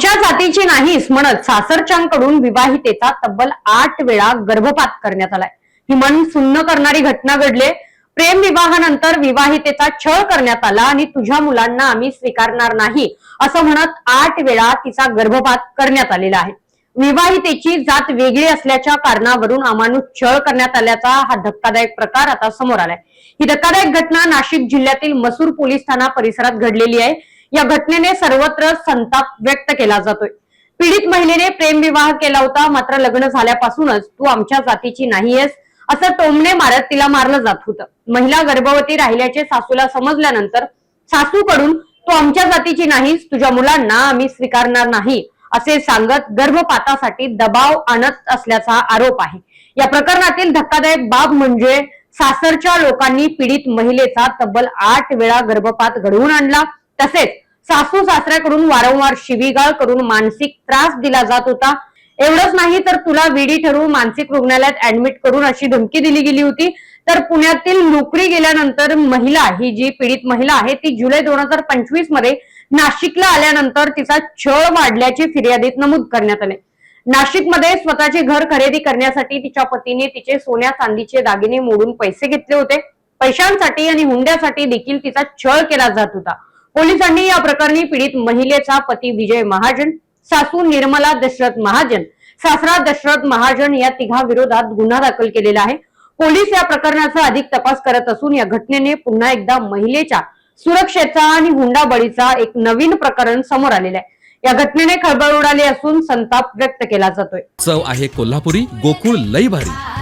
आमच्या जातीची नाहीस म्हणत सासरच्यांकडून विवाहितेचा तब्बल 8 वेळा गर्भपात करण्यात आलाय। ही मन सुन्न करणारी घटना घडले। प्रेम विवाहानंतर विवाहितेचा छळ करण्यात आला आणि तुझ्या मुलांना आम्ही स्वीकारणार नाही असं म्हणत 8 वेळा तिचा गर्भपात करण्यात आलेला आहे। विवाहितेची जात वेगळी असल्याच्या कारणावरून अमानुष छळ करण्यात आल्याचा हा धक्कादायक प्रकार आता समोर आलाय। ही धक्कादायक घटना नाशिक जिल्ह्यातील मसूर पोलीस ठाणा परिसरात घडलेली आहे। या घटनेने सर्वत्र संताप व्यक्त केला जातोय। पीडित महिलेने प्रेम विवाह केला होता, मात्र लग्न झाल्यापासूनच तू आमच्या जातीची नाहीयेस असं टोमणे मारत तिला मारलं जात होतं। महिला गर्भवती राहिल्याचे सासूला समजल्यानंतर सासूकडून तू आमच्या जातीची नाहीस, तुझ्या मुलांना आम्ही स्वीकारणार नाही असे सांगत गर्भपातासाठी दबाव आणत असल्याचा आरोप आहे। या प्रकरणातील धक्कादायक बाब म्हणजे सासरच्या लोकांनी पीडित महिलेचा तब्बल 8 वेळा गर्भपात घडवून आणला। तसेच सासू सासऱ्याकडून वारंवार शिवीगाळ करून मानसिक त्रास दिला जात होता। एवढंच नाही तर तुला वेडी ठरवून मानसिक रुग्णालयात ऍडमिट करून अशी धमकी दिली गेली होती। तर पुण्यातील नोकरी गेल्यानंतर महिला, ही जी पीडित महिला आहे ती जुलै 2025 मध्ये नाशिकला आल्यानंतर तिचा छळ वाढल्याची फिर्यादीत नमूद करण्यात आले। नाशिकमध्ये स्वतःचे घर खरेदी करण्यासाठी तिच्या पतीने तिचे सोन्या चांदीचे दागिने मोडून पैसे घेतले होते। पैशांसाठी आणि हुंड्यासाठी देखील तिचा छळ केला जात होता। पोलिसांनी या प्रकरणी पीडित महिलेचा पती विजय महाजन, सासू निर्मला दशरथ महाजन, सासरा दशरथ महाजन या तिघा विरोधात गुन्हा दाखल केलेला आहे। पोलीस या प्रकरणाचा अधिक तपास करत असून या घटनेने पुन्हा एकदा महिलेच्या सुरक्षेचा आणि हुंडाबळीचा एक नवीन प्रकरण समोर आलेलं आहे। या घटनेने खळबळ उडाली असून संताप व्यक्त केला जातोय। चव आहे कोल्हापुरी, गोकुळ लई भारी।